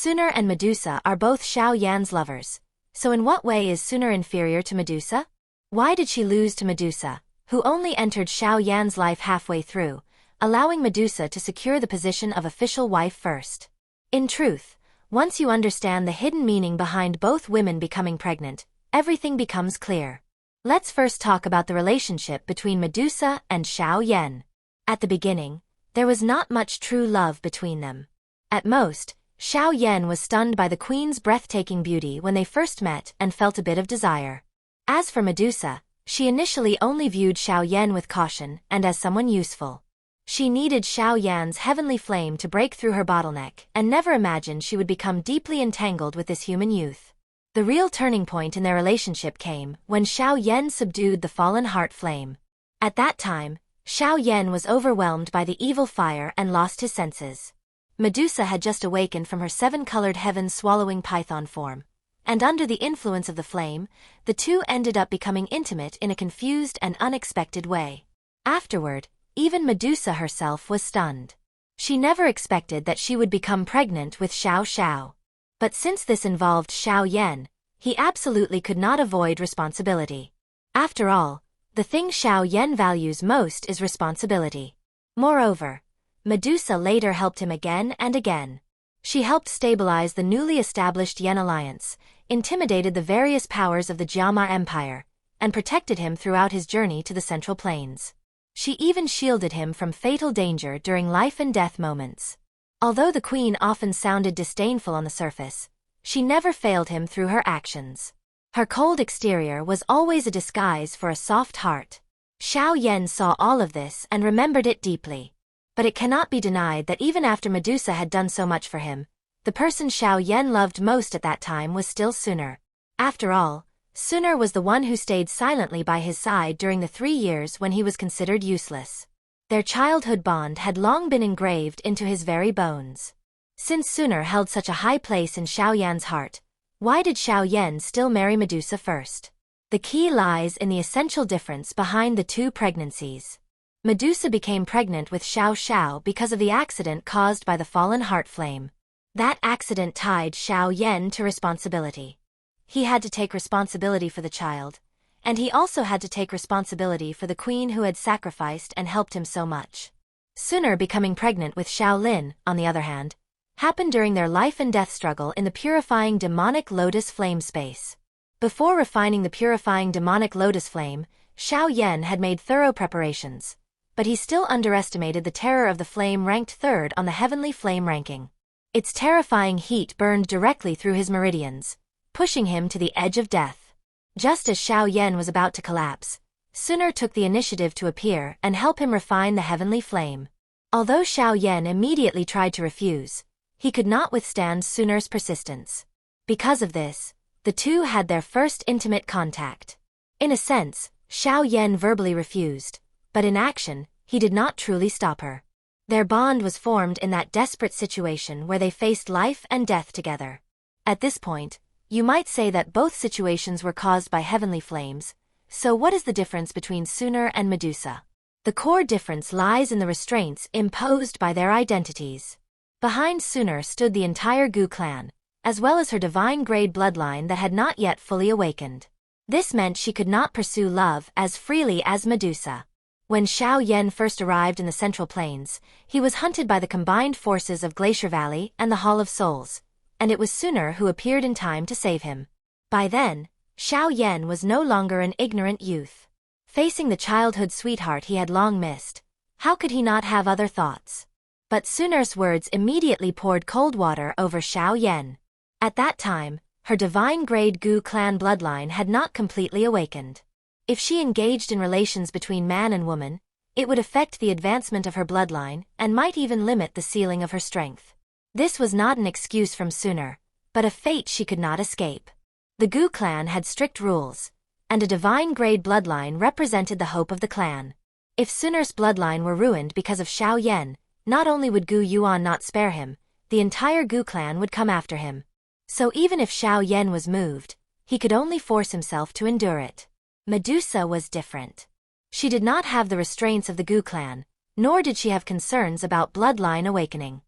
Xun'er and Medusa are both Xiao Yan's lovers. So in what way is Xun'er inferior to Medusa? Why did she lose to Medusa, who only entered Xiao Yan's life halfway through, allowing Medusa to secure the position of official wife first? In truth, once you understand the hidden meaning behind both women becoming pregnant, everything becomes clear. Let's first talk about the relationship between Medusa and Xiao Yan. At the beginning, there was not much true love between them. At most, Xiao Yan was stunned by the queen's breathtaking beauty when they first met and felt a bit of desire. As for Medusa, she initially only viewed Xiao Yan with caution and as someone useful. She needed Xiao Yan's heavenly flame to break through her bottleneck and never imagined she would become deeply entangled with this human youth. The real turning point in their relationship came when Xiao Yan subdued the fallen heart flame. At that time, Xiao Yan was overwhelmed by the evil fire and lost his senses. Medusa had just awakened from her seven-colored heaven-swallowing python form, and under the influence of the flame, the two ended up becoming intimate in a confused and unexpected way. Afterward, even Medusa herself was stunned. She never expected that she would become pregnant with Xiao Xiao. But since this involved Xiao Yan, he absolutely could not avoid responsibility. After all, the thing Xiao Yan values most is responsibility. Moreover, Medusa later helped him again and again. She helped stabilize the newly established Yan alliance, intimidated the various powers of the Jiama Empire, and protected him throughout his journey to the Central Plains. She even shielded him from fatal danger during life-and-death moments. Although the queen often sounded disdainful on the surface, she never failed him through her actions. Her cold exterior was always a disguise for a soft heart. Xiao Yan saw all of this and remembered it deeply. But it cannot be denied that even after Medusa had done so much for him, the person Xiao Yan loved most at that time was still Xun'er. After all, Xun'er was the one who stayed silently by his side during the 3 years when he was considered useless. Their childhood bond had long been engraved into his very bones. Since Xun'er held such a high place in Xiao Yan's heart, why did Xiao Yan still marry Medusa first? The key lies in the essential difference behind the two pregnancies. Medusa became pregnant with Xiao Xiao because of the accident caused by the fallen heart flame. That accident tied Xiao Yan to responsibility. He had to take responsibility for the child, and he also had to take responsibility for the queen who had sacrificed and helped him so much. Xun'er becoming pregnant with Cai Lin, on the other hand, happened during their life and death struggle in the purifying demonic lotus flame space. Before refining the purifying demonic lotus flame, Xiao Yan had made thorough preparations, but he still underestimated the terror of the flame ranked third on the heavenly flame ranking. Its terrifying heat burned directly through his meridians, pushing him to the edge of death. Just as Xiao Yan was about to collapse, Xun'er took the initiative to appear and help him refine the heavenly flame. Although Xiao Yan immediately tried to refuse, he could not withstand Xun'er's persistence. Because of this, the two had their first intimate contact. In a sense, Xiao Yan verbally refused, but in action, he did not truly stop her. Their bond was formed in that desperate situation where they faced life and death together. At this point, you might say that both situations were caused by heavenly flames, so what is the difference between Xun'er and Medusa? The core difference lies in the restraints imposed by their identities. Behind Xun'er stood the entire Gu clan, as well as her divine-grade bloodline that had not yet fully awakened. This meant she could not pursue love as freely as Medusa. When Xiao Yan first arrived in the Central Plains, he was hunted by the combined forces of Glacier Valley and the Hall of Souls, and it was Xun'er who appeared in time to save him. By then, Xiao Yan was no longer an ignorant youth. Facing the childhood sweetheart he had long missed, how could he not have other thoughts? But Xun'er's words immediately poured cold water over Xiao Yan. At that time, her divine-grade Gu clan bloodline had not completely awakened. If she engaged in relations between man and woman, it would affect the advancement of her bloodline and might even limit the ceiling of her strength. This was not an excuse from Xun'er, but a fate she could not escape. The Gu clan had strict rules, and a divine-grade bloodline represented the hope of the clan. If Xun'er's bloodline were ruined because of Xiao Yan, not only would Gu Yuan not spare him, the entire Gu clan would come after him. So even if Xiao Yan was moved, he could only force himself to endure it. Medusa was different. She did not have the restraints of the Gu clan, nor did she have concerns about bloodline awakening.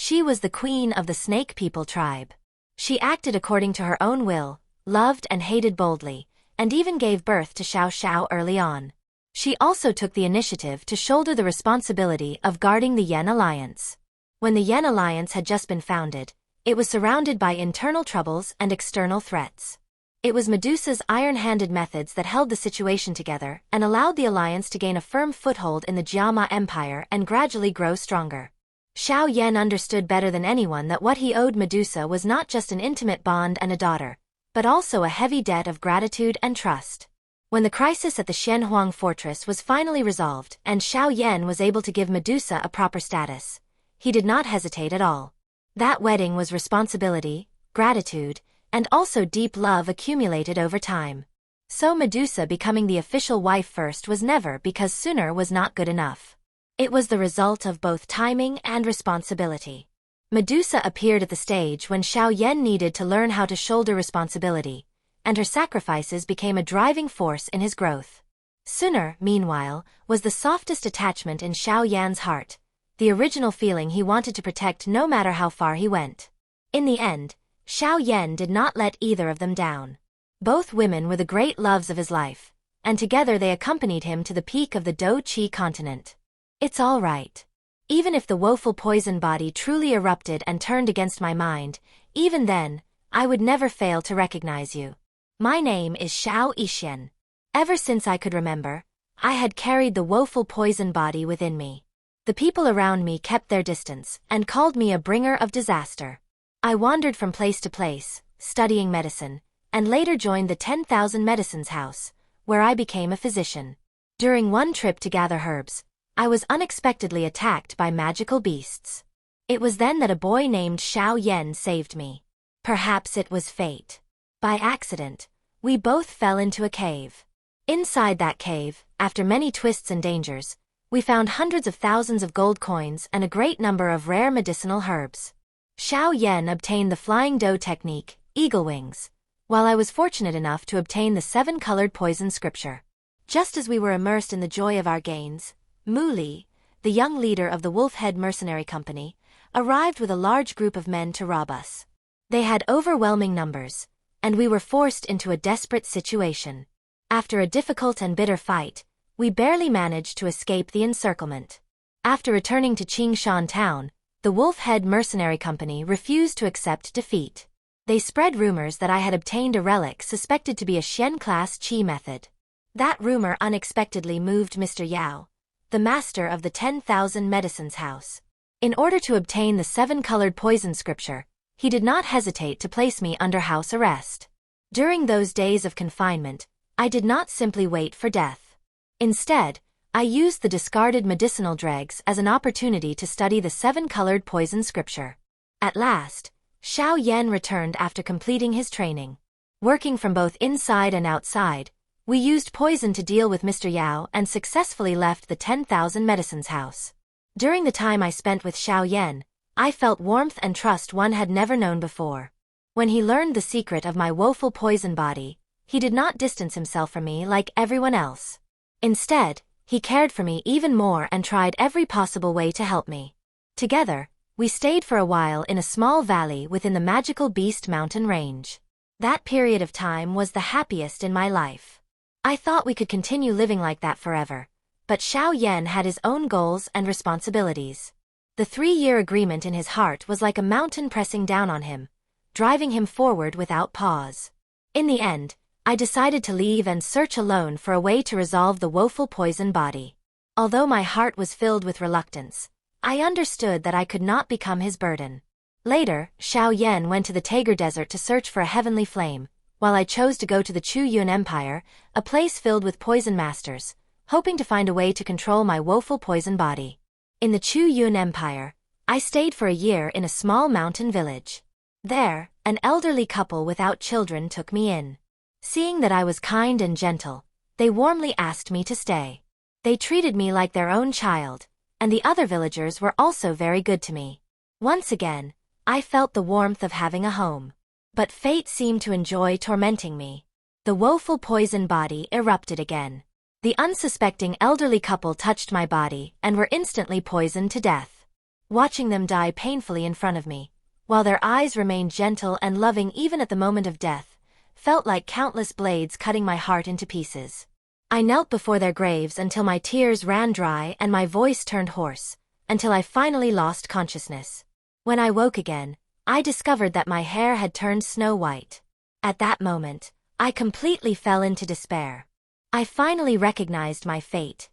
She was the queen of the snake people tribe. She acted according to her own will, loved and hated boldly, and even gave birth to Xiao Xiao early on. She also took the initiative to shoulder the responsibility of guarding the Yan alliance. When the Yan alliance had just been founded, it was surrounded by internal troubles and external threats. It was Medusa's iron-handed methods that held the situation together and allowed the alliance to gain a firm foothold in the Jiama Empire and gradually grow stronger. Xiao Yan understood better than anyone that what he owed Medusa was not just an intimate bond and a daughter, but also a heavy debt of gratitude and trust. When the crisis at the Xianhuang fortress was finally resolved and Xiao Yan was able to give Medusa a proper status, he did not hesitate at all. That wedding was responsibility, gratitude, and also deep love accumulated over time. So Medusa becoming the official wife first was never because sooner was not good enough. It was the result of both timing and responsibility. Medusa appeared at the stage when Xiao Yan needed to learn how to shoulder responsibility, and her sacrifices became a driving force in his growth. Xun'er, meanwhile, was the softest attachment in Xiao Yan's heart, the original feeling he wanted to protect no matter how far he went. In the end, Xiao Yan did not let either of them down. Both women were the great loves of his life, and together they accompanied him to the peak of the Do-Chi continent. It's all right. Even if the woeful poison body truly erupted and turned against my mind, even then, I would never fail to recognize you. My name is Yixian. Ever since I could remember, I had carried the woeful poison body within me. The people around me kept their distance and called me a bringer of disaster. I wandered from place to place, studying medicine, and later joined the 10,000 Medicines House, where I became a physician. During one trip to gather herbs, I was unexpectedly attacked by magical beasts. It was then that a boy named Xiao Yan saved me. Perhaps it was fate. By accident, we both fell into a cave. Inside that cave, after many twists and dangers, we found hundreds of thousands of gold coins and a great number of rare medicinal herbs. Xiao Yan obtained the flying doe technique, eagle wings, while I was fortunate enough to obtain the 7-colored poison scripture. Just as we were immersed in the joy of our gains, Mu Li, the young leader of the Wolf-Head Mercenary Company, arrived with a large group of men to rob us. They had overwhelming numbers, and we were forced into a desperate situation. After a difficult and bitter fight, we barely managed to escape the encirclement. After returning to Qingshan town, the Wolf-Head Mercenary Company refused to accept defeat. They spread rumors that I had obtained a relic suspected to be a Xian-class Qi method. That rumor unexpectedly moved Mr. Yao, the master of the 10,000 Medicines House. In order to obtain the 7-colored poison scripture, he did not hesitate to place me under house arrest. During those days of confinement, I did not simply wait for death. Instead, I used the discarded medicinal dregs as an opportunity to study the 7-colored poison scripture. At last, Xiao Yan returned after completing his training. Working from both inside and outside, we used poison to deal with Mr. Yao and successfully left the 10,000 Medicines House. During the time I spent with Xiao Yan, I felt warmth and trust one had never known before. When he learned the secret of my woeful poison body, he did not distance himself from me like everyone else. Instead, he cared for me even more and tried every possible way to help me. Together, we stayed for a while in a small valley within the magical Beast Mountain range. That period of time was the happiest in my life. I thought we could continue living like that forever, but Xiao Yan had his own goals and responsibilities. The 3-year agreement in his heart was like a mountain pressing down on him, driving him forward without pause. In the end, I decided to leave and search alone for a way to resolve the woeful poison body. Although my heart was filled with reluctance, I understood that I could not become his burden. Later, Xiao Yan went to the Tager Desert to search for a heavenly flame, while I chose to go to the Chu Yun Empire, a place filled with poison masters, hoping to find a way to control my woeful poison body. In the Chu Yun Empire, I stayed for a year in a small mountain village. There, an elderly couple without children took me in. Seeing that I was kind and gentle, they warmly asked me to stay. They treated me like their own child, and the other villagers were also very good to me. Once again, I felt the warmth of having a home. But fate seemed to enjoy tormenting me. The woeful poison body erupted again. The unsuspecting elderly couple touched my body and were instantly poisoned to death. watching them die painfully in front of me, while their eyes remained gentle and loving even at the moment of death, felt like countless blades cutting my heart into pieces. I knelt before their graves until my tears ran dry and my voice turned hoarse, until I finally lost consciousness. When I woke again, I discovered that my hair had turned snow white. At that moment, I completely fell into despair. I finally recognized my fate.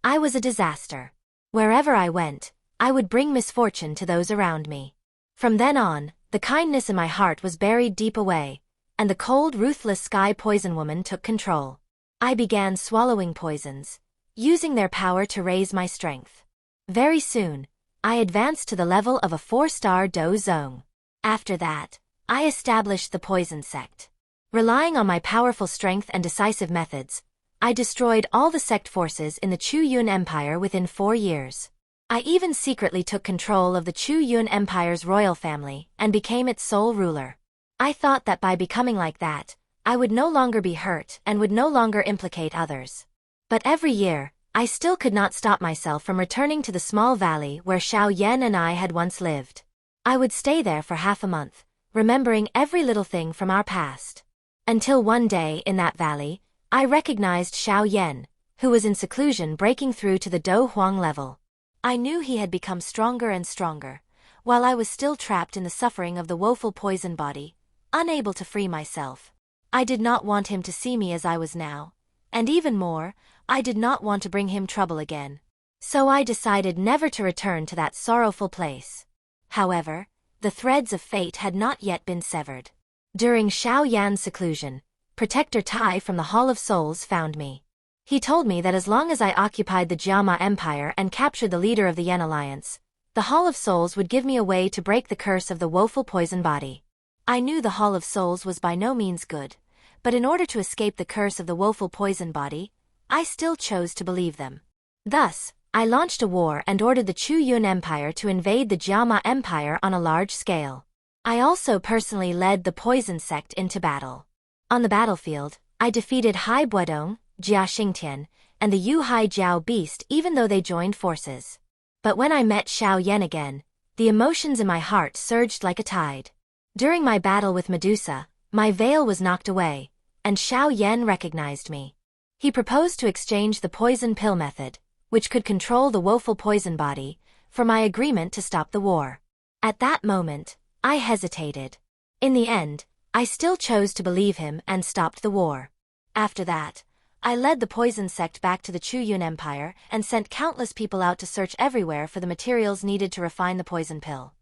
I was a disaster. Wherever I went, I would bring misfortune to those around me. From then on, the kindness in my heart was buried deep away, and the cold, ruthless sky poison woman took control. I began swallowing poisons, using their power to raise my strength. Very soon, I advanced to the level of a 4-star Do Zong. After that, I established the poison sect. Relying on my powerful strength and decisive methods, I destroyed all the sect forces in the Chu Yun Empire within 4 years. I even secretly took control of the Chu Yun Empire's royal family and became its sole ruler. I thought that by becoming like that, I would no longer be hurt and would no longer implicate others. But every year, I still could not stop myself from returning to the small valley where Xiao Yan and I had once lived. I would stay there for half a month, remembering every little thing from our past. Until one day in that valley, I recognized Xiao Yan, who was in seclusion breaking through to the Do Huang level. I knew he had become stronger and stronger, while I was still trapped in the suffering of the woeful poison body, unable to free myself. I did not want him to see me as I was now, and even more, I did not want to bring him trouble again. So I decided never to return to that sorrowful place. However, the threads of fate had not yet been severed. During Xiao Yan's seclusion, Protector Tai from the Hall of Souls found me. He told me that as long as I occupied the Jiama Empire and captured the leader of the Yen Alliance, the Hall of Souls would give me a way to break the curse of the woeful poison body. I knew the Hall of Souls was by no means good, but in order to escape the curse of the woeful poison body, I still chose to believe them. Thus, I launched a war and ordered the Chu Yun Empire to invade the Jiama Empire on a large scale. I also personally led the poison sect into battle. On the battlefield, I defeated Hai Buodong, Jia Xingtian, and the Yu Hai Jiao beast even though they joined forces. But when I met Xiao Yan again, the emotions in my heart surged like a tide. During my battle with Medusa, my veil was knocked away, and Xiao Yan recognized me. He proposed to exchange the poison pill method, which could control the woeful poison body, for my agreement to stop the war. At that moment, I hesitated. In the end, I still chose to believe him and stopped the war. After that, I led the poison sect back to the Chu Yun Empire and sent countless people out to search everywhere for the materials needed to refine the poison pill.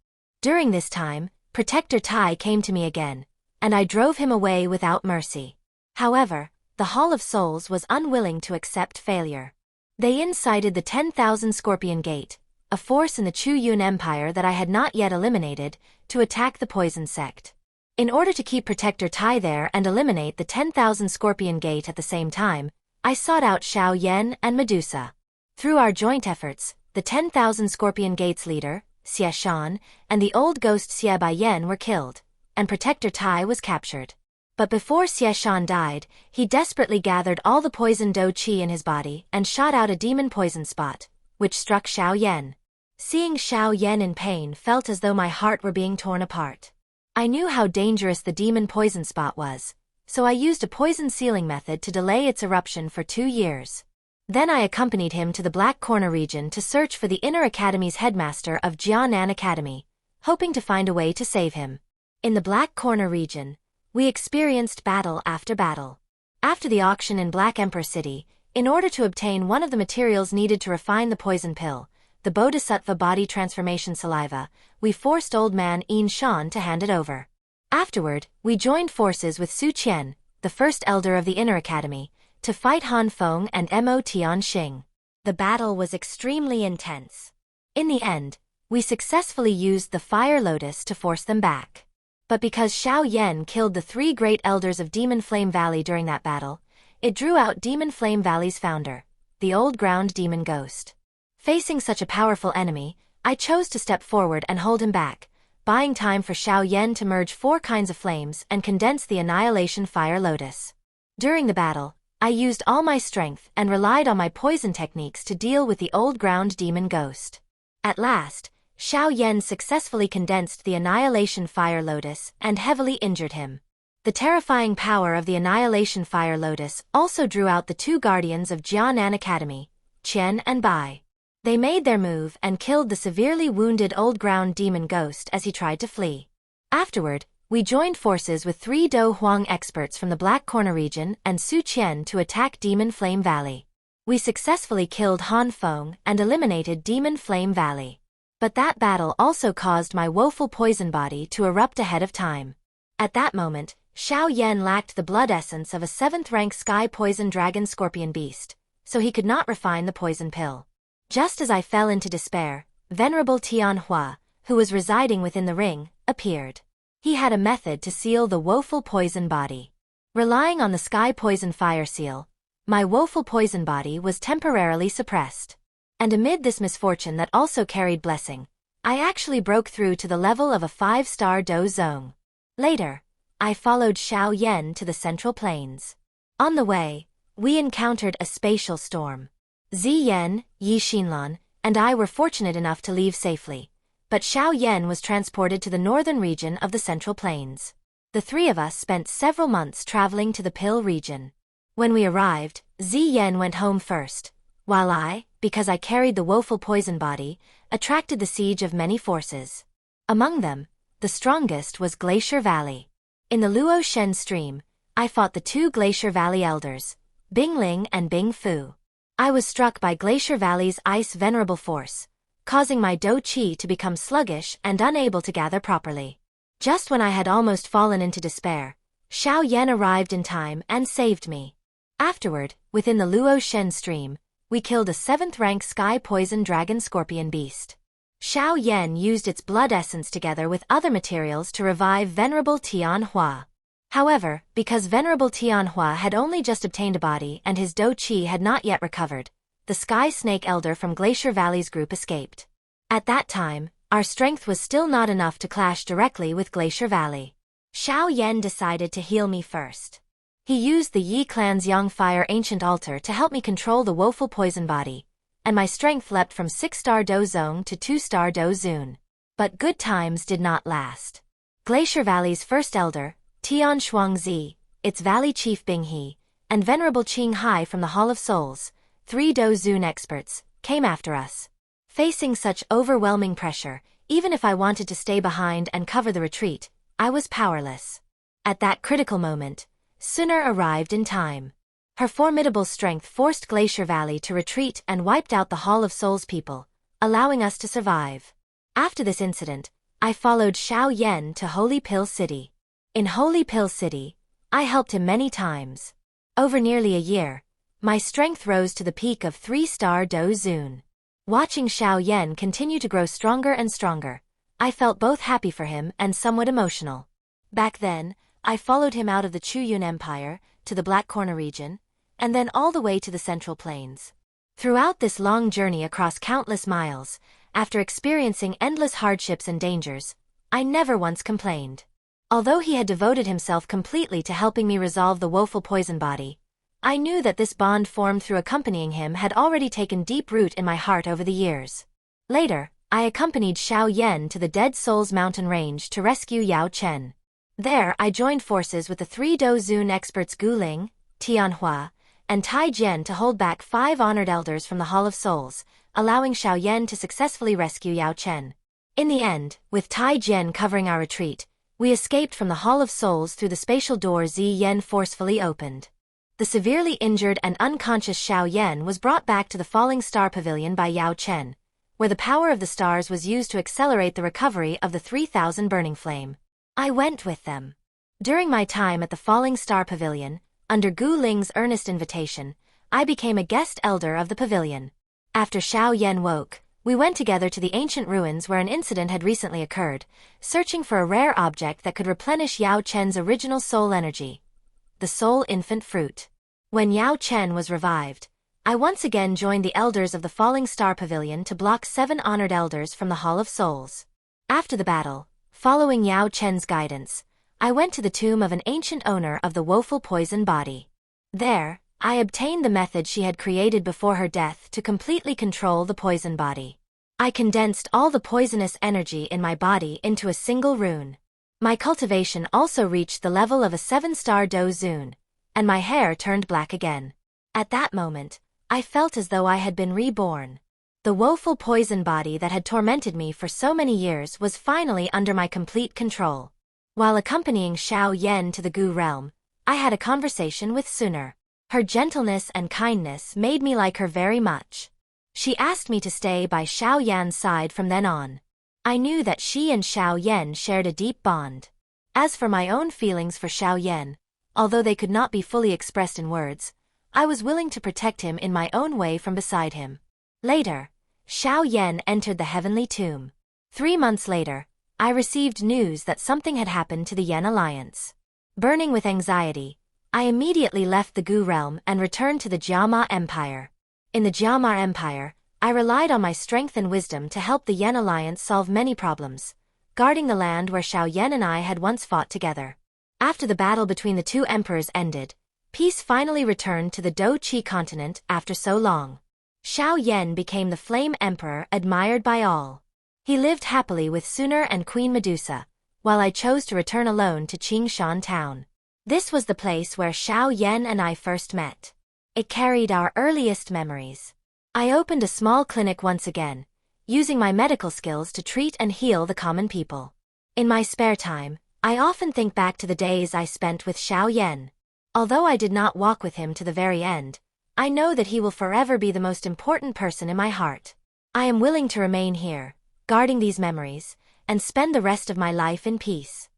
During this time, Protector Tai came to me again, and I drove him away without mercy. However, the Hall of Souls was unwilling to accept failure. They incited the 10,000 Scorpion Gate, a force in the Chu Yun Empire that I had not yet eliminated, to attack the poison sect. In order to keep Protector Tai there and eliminate the 10,000 Scorpion Gate at the same time, I sought out Xiao Yan and Medusa. Through our joint efforts, the 10,000 Scorpion Gate's leader, Xie Shan, and the old ghost Xie Baiyan were killed, and Protector Tai was captured. But before Xie Shan died, he desperately gathered all the poison Do Qi in his body and shot out a demon poison spot, which struck Xiao Yan. Seeing Xiao Yan in pain felt as though my heart were being torn apart. I knew how dangerous the demon poison spot was, so I used a poison sealing method to delay its eruption for 2 years. Then I accompanied him to the Black Corner region to search for the Inner Academy's headmaster of Jianan Academy, hoping to find a way to save him. In the Black Corner region, we experienced battle after battle. After the auction in Black Emperor City, in order to obtain one of the materials needed to refine the poison pill, the Bodhisattva body transformation saliva, we forced old man Yin Shan to hand it over. Afterward, we joined forces with Su Qian, the first elder of the Inner Academy, to fight Han Feng and Mo Tian Xing. The battle was extremely intense. In the end, we successfully used the Fire Lotus to force them back. But because Xiao Yan killed the 3 great elders of Demon Flame Valley during that battle, it drew out Demon Flame Valley's founder, the old ground demon ghost. Facing such a powerful enemy, I chose to step forward and hold him back, buying time for Xiao Yan to merge 4 kinds of flames and condense the Annihilation Fire Lotus. During the battle, I used all my strength and relied on my poison techniques to deal with the old ground demon ghost. At last, Xiao Yan successfully condensed the Annihilation Fire Lotus and heavily injured him. The terrifying power of the Annihilation Fire Lotus also drew out the two guardians of Jianan Academy, Qian and Bai. They made their move and killed the severely wounded old ground demon ghost as he tried to flee. Afterward, we joined forces with 3 Do Huang experts from the Black Corner region and Su Qian to attack Demon Flame Valley. We successfully killed Han Feng and eliminated Demon Flame Valley. But that battle also caused my woeful poison body to erupt ahead of time. At that moment, Xiao Yan lacked the blood essence of a 7th-rank sky poison dragon scorpion beast, so he could not refine the poison pill. Just as I fell into despair, Venerable Tianhua, who was residing within the ring, appeared. He had a method to seal the woeful poison body. Relying on the sky poison fire seal, my woeful poison body was temporarily suppressed. And amid this misfortune that also carried blessing, I actually broke through to the level of a 5-star Do Zone. Later, I followed Xiao Yan to the Central Plains. On the way, we encountered a spatial storm. Ziyan, Yixian, and I were fortunate enough to leave safely, but Xiao Yan was transported to the northern region of the Central Plains. The 3 of us spent several months traveling to the Pill region. When we arrived, Ziyan went home first, while I, because I carried the woeful poison body, attracted the siege of many forces. Among them, the strongest was Glacier Valley. In the Luo Shen stream, I fought the 2 Glacier Valley elders, Bing Ling and Bing Fu. I was struck by Glacier Valley's ice venerable force, causing my Do Qi to become sluggish and unable to gather properly. Just when I had almost fallen into despair, Xiao Yan arrived in time and saved me. Afterward, within the Luo Shen stream, we killed a 7th-rank sky poison dragon scorpion beast. Xiao Yan used its blood essence together with other materials to revive Venerable Tianhua. However, because Venerable Tianhua had only just obtained a body and his Do Qi had not yet recovered, the Sky Snake Elder from Glacier Valley's group escaped. At that time, our strength was still not enough to clash directly with Glacier Valley. Xiao Yan decided to heal me first. He used the Yi Clan's Yang Fire Ancient Altar to help me control the woeful poison body, and my strength leapt from 6-star Do Zone to 2-star Do Zun. But good times did not last. Glacier Valley's first elder, Tian Shuangzi, its valley chief Bing He, and Venerable Qing Hai from the Hall of Souls, 3 Do Zun experts, came after us. Facing such overwhelming pressure, even if I wanted to stay behind and cover the retreat, I was powerless. At that critical moment, Xun'er arrived in time. Her formidable strength forced Glacier Valley to retreat and wiped out the Hall of Souls people, allowing us to survive. After this incident, I followed Xiao Yan to Holy Pill City. In Holy Pill City, I helped him many times. Over nearly a year, my strength rose to the peak of 3-star Do Zun. Watching Xiao Yan continue to grow stronger and stronger, I felt both happy for him and somewhat emotional. Back then, I followed him out of the Chuyun Empire, to the Black Corner region, and then all the way to the Central Plains. Throughout this long journey across countless miles, after experiencing endless hardships and dangers, I never once complained. Although he had devoted himself completely to helping me resolve the woeful poison body, I knew that this bond formed through accompanying him had already taken deep root in my heart over the years. Later, I accompanied Xiao Yan to the Dead Souls Mountain Range to rescue Yao Chen. There I joined forces with the 3 Do Zun experts Gu Ling, Tianhua, and Tai Jian to hold back 5 honored elders from the Hall of Souls, allowing Xiao Yan to successfully rescue Yao Chen. In the end, with Tai Jian covering our retreat, we escaped from the Hall of Souls through the spatial door Zi Yan forcefully opened. The severely injured and unconscious Xiao Yan was brought back to the Falling Star Pavilion by Yao Chen, where the power of the stars was used to accelerate the recovery of the 3,000 burning flame. I went with them. During my time at the Falling Star Pavilion, under Gu Ling's earnest invitation, I became a guest elder of the pavilion. After Xiao Yan woke, we went together to the ancient ruins where an incident had recently occurred, searching for a rare object that could replenish Yao Chen's original soul energy, the Soul Infant Fruit. When Yao Chen was revived, I once again joined the elders of the Falling Star Pavilion to block 7 honored elders from the Hall of Souls. After the battle, following Yao Chen's guidance, I went to the tomb of an ancient owner of the woeful poison body. There, I obtained the method she had created before her death to completely control the poison body. I condensed all the poisonous energy in my body into a single rune. My cultivation also reached the level of a 7-star dozun, and my hair turned black again. At that moment, I felt as though I had been reborn. The woeful poison body that had tormented me for so many years was finally under my complete control. While accompanying Xiao Yan to the Gu realm, I had a conversation with Xun'er. Her gentleness and kindness made me like her very much. She asked me to stay by Xiao Yan's side from then on. I knew that she and Xiao Yan shared a deep bond. As for my own feelings for Xiao Yan, although they could not be fully expressed in words, I was willing to protect him in my own way from beside him. Later, Xiao Yan entered the heavenly tomb. 3 months later, I received news that something had happened to the Yan alliance. Burning with anxiety, I immediately left the Gu realm and returned to the Jiama Empire. In the Jiama Empire, I relied on my strength and wisdom to help the Yan alliance solve many problems, guarding the land where Xiao Yan and I had once fought together. After the battle between the two emperors ended, peace finally returned to the Do-Chi continent after so long. Xiao Yan became the Flame Emperor admired by all. He lived happily with Xun'er and Queen Medusa, while I chose to return alone to Qingshan town. This was the place where Xiao Yan and I first met. It carried our earliest memories. I opened a small clinic once again, using my medical skills to treat and heal the common people. In my spare time, I often think back to the days I spent with Xiao Yan. Although I did not walk with him to the very end, I know that he will forever be the most important person in my heart. I am willing to remain here, guarding these memories, and spend the rest of my life in peace.